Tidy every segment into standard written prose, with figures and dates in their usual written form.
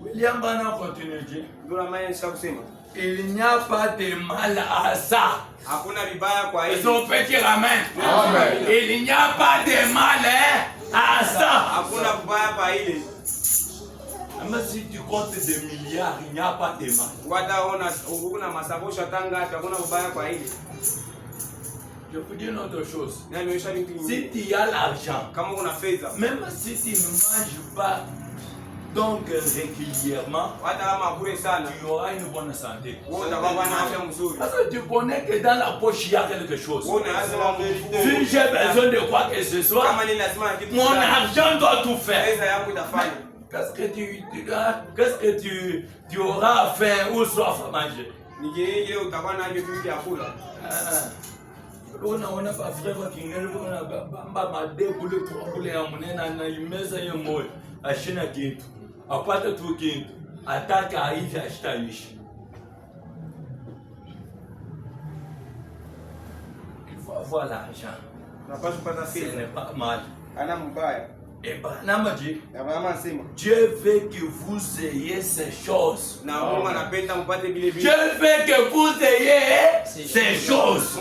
William Bana continue. Il n'y a pas de mal à ça. Son petit ramen. Il n'y a pas de mal à ça. Même si tu comptes des milliards, il n'y a pas de mal. Je vous dis une autre chose. Si tu as l'argent, même si tu ne manges pas donc régulièrement, tu auras une bonne santé. Parce que tu connais que dans la poche il y a quelque chose. Si j'ai besoin de quoi que ce soit, mon argent doit tout faire. Qu'est-ce que tu auras faim ou soif à manger? On a pas frère qui n'est pas ma déboulé pour bouler à mon ena imeza yemo a china kintu apata tu kintu ataka aisha ashtayishi. Il faut avoir l'argent. Ce n'est pas mal. Et Dieu veut que vous ayez ces choses. Dieu veut que vous ayez ces choses.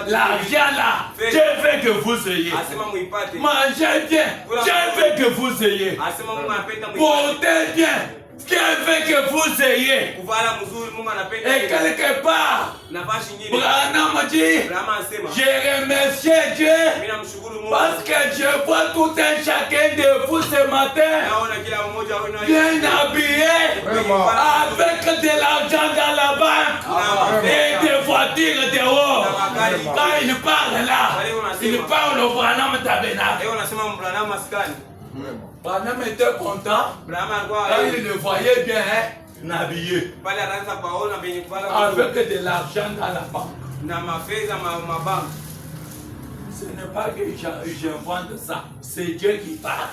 L'argent là, Dieu veut que vous ayez. Mangez bien, Dieu veut que vous ayez. Portez bien, Dieu veut que vous ayez. Et quelque part, Branham dit, je remercie Dieu parce que je vois tout un chacun de vous ce matin bien habillé avec de l'argent dans la banque et des voitures dehors. Quand il parle là, il parle au Branham Tabernacle. Branham était content quand il le voyait bien habillé avec de l'argent dans la banque. Ce n'est pas que j'invente ça, c'est Dieu qui parle.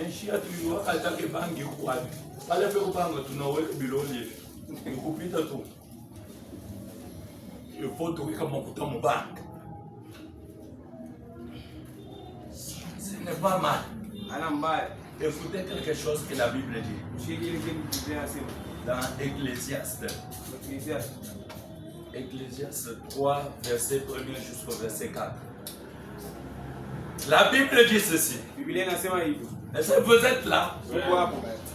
Nchi tuliwakata bangi kwapi pale pe kupanga tunaweka biloli nikupita tu ifo tuweka makuta mubank. Ce n'est pas mal. Écoutez quelque chose que la Bible dit dans Ecclésiaste 3, verset 1 jusqu'au verset 4. La Bible dit ceci. Est-ce que vous êtes là?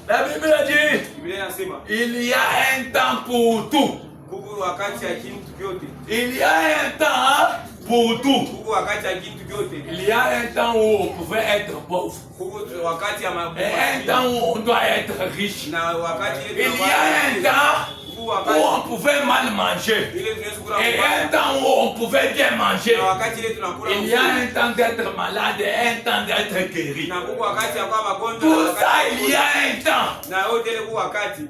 La Bible dit, il y a un temps pour tout. Il y a un temps pour tout. Il y a un temps où on pouvait être pauvre. Et un temps où on doit être riche. Il y a un temps où on pouvait mal manger. Et un temps où on pouvait bien manger. Il y a un temps d'être malade et un temps d'être guéri. Tout ça, il y a un temps.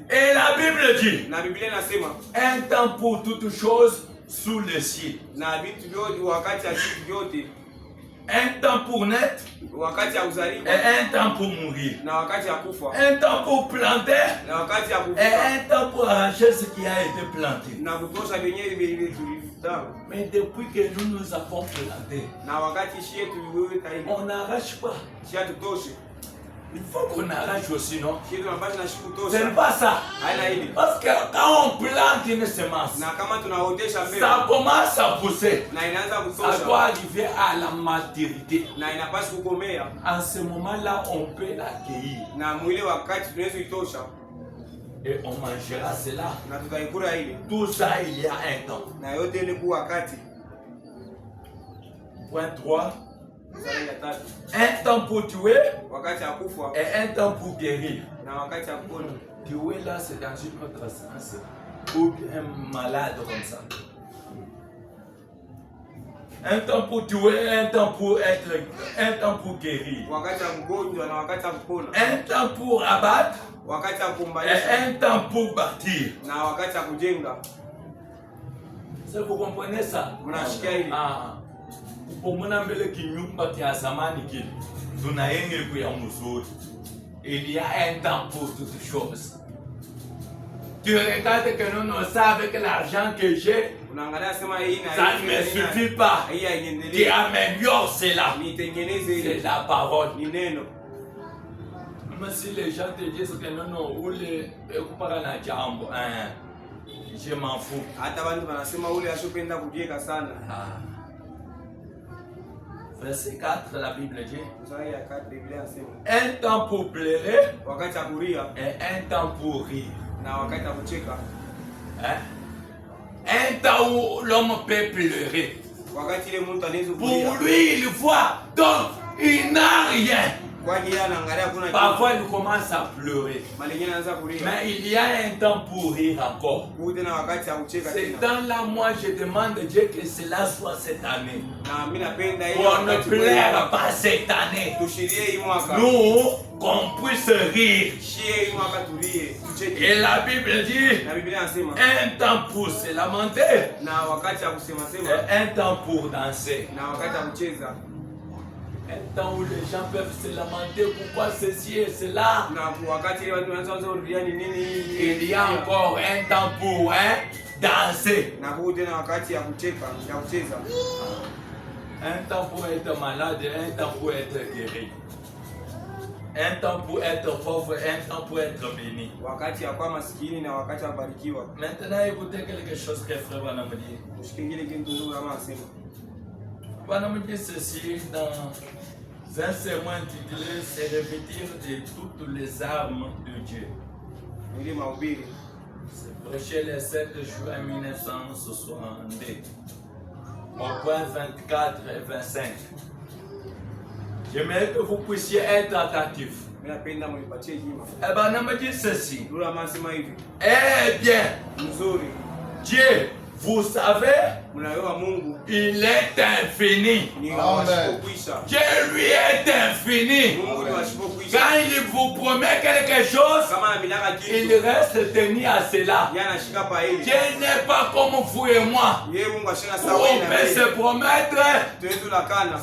Et la Bible dit, un temps pour toutes choses sous le ciel. Un temps pour naître et un temps pour mourir. Un temps pour planter et un temps pour arracher ce qui a été planté. Mais depuis que nous avons planté, on n'arrache pas. Il faut qu'on arrache aussi, non? C'est pas ça. Parce que quand on plante une semence, ça commence à pousser. Ça doit arriver à la maturité. En ce moment-là, on peut l'accueillir. Et on mangera cela. Tout ça, il y a un temps. Point 3. Un temps pour tuer et un temps pour guérir. Tuer là, c'est dans une autre sens. Ou bien malade comme ça. Un temps pour tuer, un temps pour être, un temps pour guérir. Un temps pour abattre et un temps pour bâtir. Vous comprenez ça? Il y a un temps pour toutes choses. Tu regardes que nous savons avec l'argent que j'ai, ça ne me suffit pas. Tu améliores cela. C'est la parole. Même si les gens te disent que non, ou les pas na jambo, je m'en fous. Verset 4, la Bible dit un temps pour pleurer et un temps pour rire. Un temps où l'homme peut pleurer. Pour lui, il voit, donc il n'a rien. Parfois, il commence à pleurer. Mais il y a un temps pour rire encore. C'est temps-là, moi, je demande à Dieu que cela soit cette année. On ne pleure pas cette année. Nous, qu'on puisse rire. Et la Bible dit un temps pour se lamenter et un temps pour danser. Un temps où les gens peuvent se lamenter pourquoi ceci et cela. Il y a encore un temps pour danser. Un temps pour être malade et un temps pour être guéri. Un temps pour être pauvre et un temps pour être béni. Maintenant, écoutez quelque chose que frère Branham dit. Branham dit ceci dans un sermon intitulé « Se revêtir de toutes les armes de Dieu ». C'est prêché le 7 juin 1962, au point 24 et 25. J'aimerais que vous puissiez être attentifs. Et Branham dit ceci. Eh bien, Dieu, vous savez, il est infini. Amen. Dieu lui est infini. Quand il vous promet quelque chose, il reste tenu à cela. Dieu n'est pas comme vous et moi. On peut se promettre,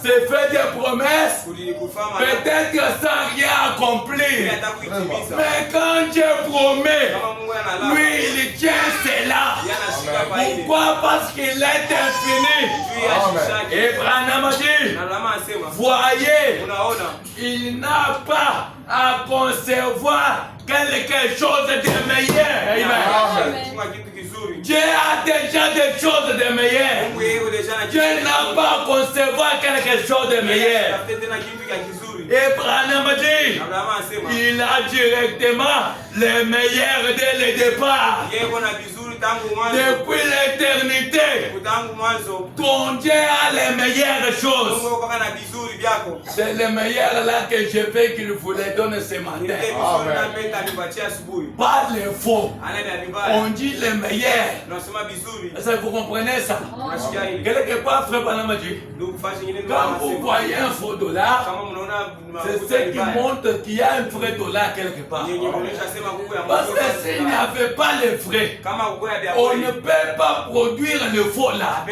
se faire des promesses, peut-être sans rien accomplir. Mais quand Dieu promet, lui il tient cela. Pourquoi? Parce qu'il est infini. Et Branham dit, voyez, il n'a pas à concevoir quelque chose de meilleur. Dieu a déjà des choses de meilleures. Dieu n'a pas à concevoir quelque chose de meilleur. Et Branham dit, il a directement le meilleur dès le départ. Depuis l'éternité, ton Dieu a les meilleures choses. C'est le meilleur là que je veux qu'il vous les donne ce matin. Pas les faux. On dit les meilleurs. Ça, vous comprenez ça? Quelque part, frère Branham dit, quand vous voyez un faux dollar, c'est ce qui montre qu'il y a un vrai dollar quelque part. Parce que s'il n'y avait pas les vrais, on ne peut pas produire le faux là.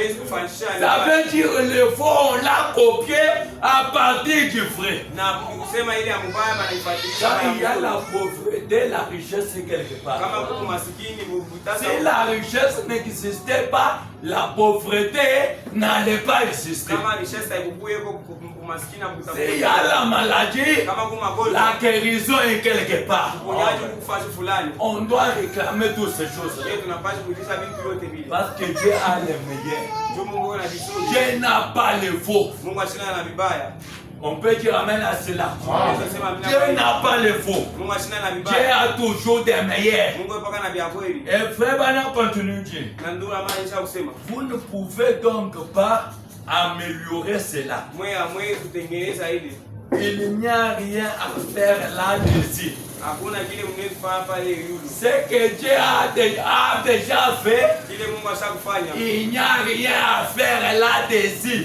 Ça veut dire le faux, on l'a copié à partir du vrai. Quand il y a la pauvreté, la richesse quelque part. Si la richesse n'existait pas, la pauvreté n'allait pas exister. S'il y a la maladie, la guérison est quelque part. On doit réclamer toutes ces choses. Parce que Dieu a les meilleurs. Dieu n'a pas les faux. On peut dire amen à cela. Dieu n'a pas les faux. Dieu a toujours des meilleurs. Et frère Branham continue Dieu. Vous ne pouvez donc pas améliorer cela. Il n'y a rien à faire là-dessus. Ce que Dieu a déjà fait, il n'y a rien à faire là-dessus.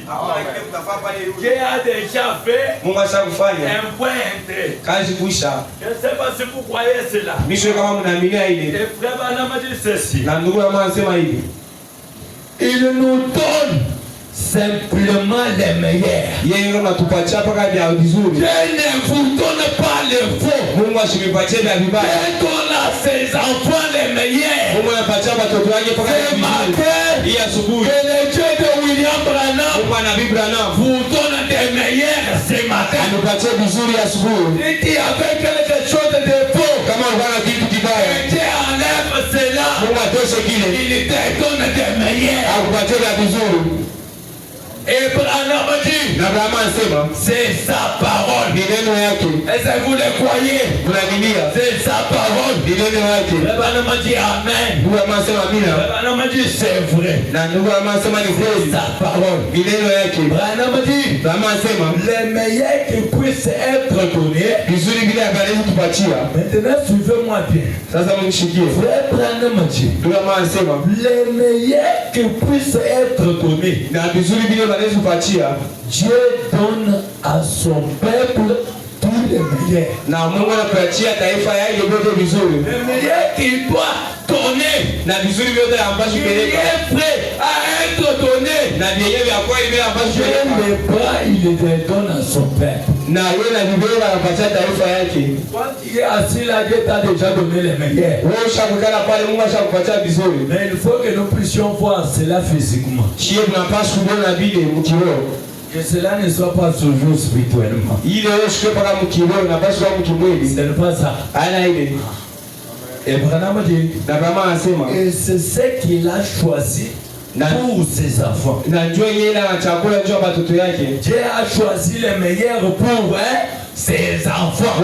Dieu a déjà fait un point entré. Je ne sais pas si vous croyez cela. Et frère Branham dit ceci. Il nous donne simplement les meilleurs. Dieu ne vous donne pas les faux. Dieu donne à ses enfants les meilleurs. Ce matin, que le Dieu de William Branham vous donne des meilleurs ce matin. Et tu avais quelque chose de faux. Et tu enlèves cela. Il te donne des meilleurs. Et Branham dit, c'est sa parole. Est-ce que vous le croyez? C'est sa parole. Branham dit amen. Branham dit c'est vrai. C'est sa parole. Branham dit, les meilleurs qui puissent être donnés. Maintenant suivez-moi bien. Frère Branham dit, les meilleurs qui puissent être donnés. Dieu donne à son peuple tous les meilleurs. Les meilleurs qu'il doit donner. Il est prêt à être donné. Dieu les bras, il les donne à son peuple. Quand il est assis là, Dieu t'a déjà donné les meilleurs. Mais il faut que nous puissions voir cela physiquement. Que cela ne soit pas toujours spirituellement. Ce n'est pas ça. Et Branham dit, et c'est ce qu'il a choisi pour ses enfants. Dieu a choisi les meilleurs pour ses enfants.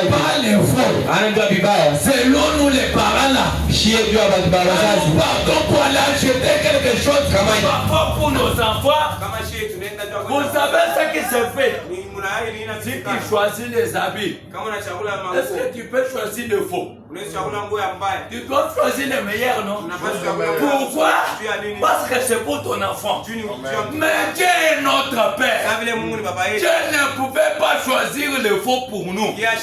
Pas les faux. Selon nous les parents là. Pardon pour aller acheter quelque chose pour nos enfants. Vous savez ce qui se fait? Si tu choisis les habits, est-ce que tu peux choisir le faux? Tu dois choisir les meilleurs, non? Pourquoi? Parce que c'est pour ton enfant. Mais Dieu est notre Père. Dieu ne pouvait pas choisir le faux pour nous. Dieu a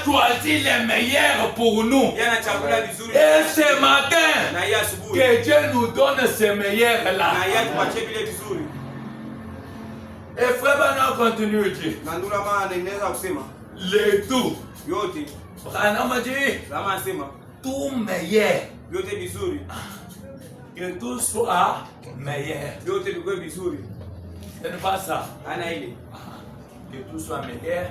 choisi les meilleurs pour nous. Et ce matin, que Dieu nous donne ces meilleurs là. Et frère Branham continue dire, le tout. Branham dit, tout meilleur. Que tout soit meilleur. Ce n'est pas ça. Que tout soit meilleur.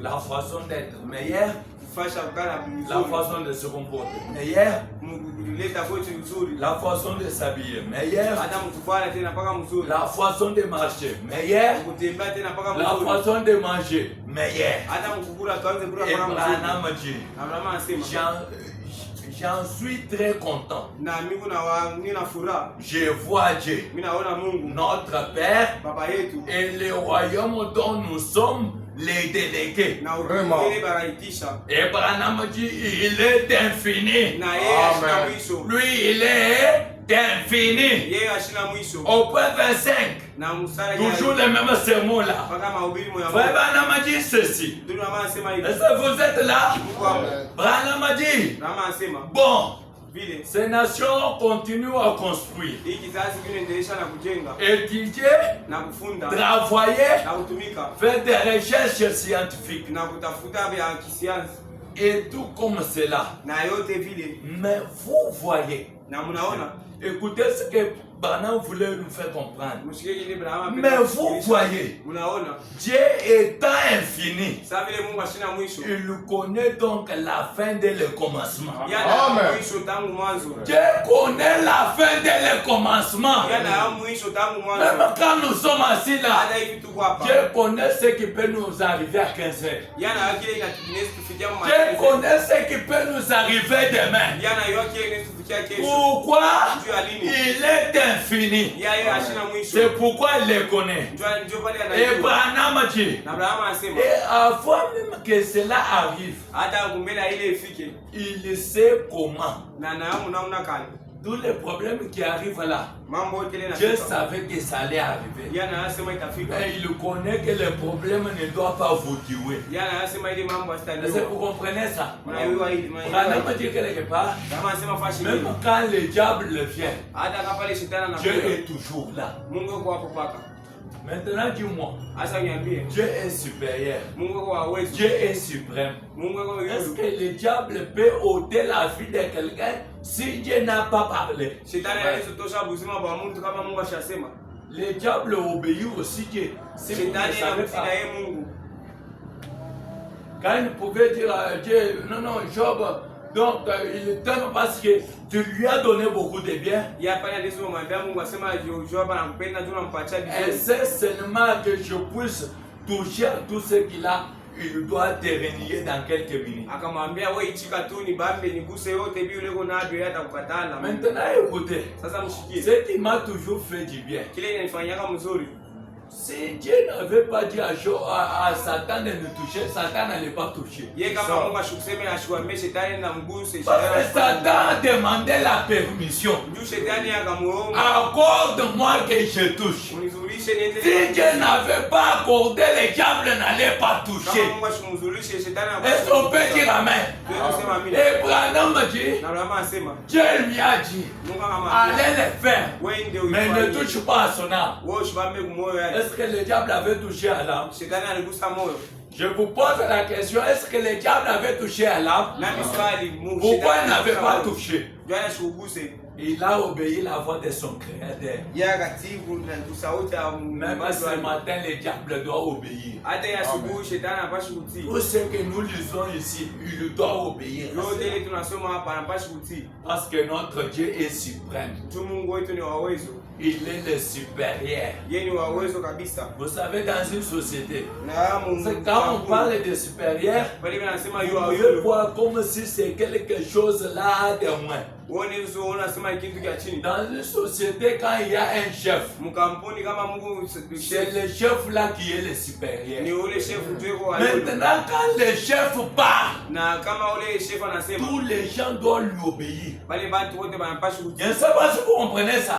La façon d'être meilleur. La façon de se comporter meilleur. La façon de s'habiller meilleur. La façon de marcher meilleur. La façon de manger meilleur. Et Branham dit, j'en suis très content. Je vois Dieu, notre Père, et le royaume dont nous sommes les délégués. Et Branham dit, il est infini. Lui, il est infini. Au point 25, toujours le même sermon là. Frère Branham dit ceci. Est-ce que vous êtes là? Branham dit, bon, ces nations continuent à construire, étudier, travailler, faire des recherches scientifiques et tout comme cela. Mais vous voyez, écoutez ce que Branham voulait nous faire comprendre. Mais vous voyez, Dieu étant infini, il connaît donc la fin dès le commencement. Amen. Dieu connaît la fin dès le commencement. Même quand nous sommes assis là, Dieu connaît ce qui peut nous arriver à 15 heures. Dieu connaît ce qui peut nous arriver demain. Pourquoi? Il est infini. C'est pourquoi il les connaît. Et Branham dit, et avant même que cela arrive, il sait comment. Tous les problèmes qui arrivent là, Dieu savait que ça allait arriver. Et il connaît que les problèmes ne doivent pas vous tuer. Est-ce que vous comprenez ça? Branham dit quelque part, même quand le diable vient, Dieu est toujours là. Maintenant, dis-moi. Asa niambie. Dieu est supérieur. Mungu kwa uwezo. Dieu est suprême. Mungu kwa uwezo. Est-ce que le diable peut ôter la vie de quelqu'un si Dieu n'a pas parlé? Shetani anaweza tosha buzima bwa mtu kama Mungu ashasema. Le diable obéit aussi Dieu. Si vous ne savez pas. Quand il pouvait dire à Dieu, non, non, Job, donc il t'aime parce que tu lui as donné beaucoup de biens. Et c'est seulement que je puisse toucher à tout ce qu'il a. Il doit te renier dans quelques minutes. Maintenant, écoutez, ce qui m'a toujours fait du bien. Si Dieu n'avait pas dit à Satan de nous toucher, Satan n'allait pas toucher. Parce que Satan a demandé la permission. Accorde-moi que je touche. Si Dieu n'avait pas accordé, le diable n'allait pas toucher. Est-ce qu'on peut dire amen? Et Branham me dit, Dieu lui a dit, allez le faire, mais ne touche pas à son âme. Est-ce que le diable avait touché à l'âme? Je vous pose la question, est-ce que le diable avait touché à l'âme? Pourquoi il n'avait pas touché? Il a obéi la voix de son créateur. Même ce matin, le diable doit obéir. Tout ce que nous lisons ici, il doit obéir. Parce que notre Dieu est suprême. Il est le supérieur. Vous savez, dans une société, quand on parle de supérieur, vous pouvez voir comme si c'est quelque chose là de moins. Dans une société, quand il y a un chef, c'est le chef là qui est le supérieur. Maintenant, quand le chef part, tous les gens doivent lui obéir. Je ne sais pas si vous comprenez ça.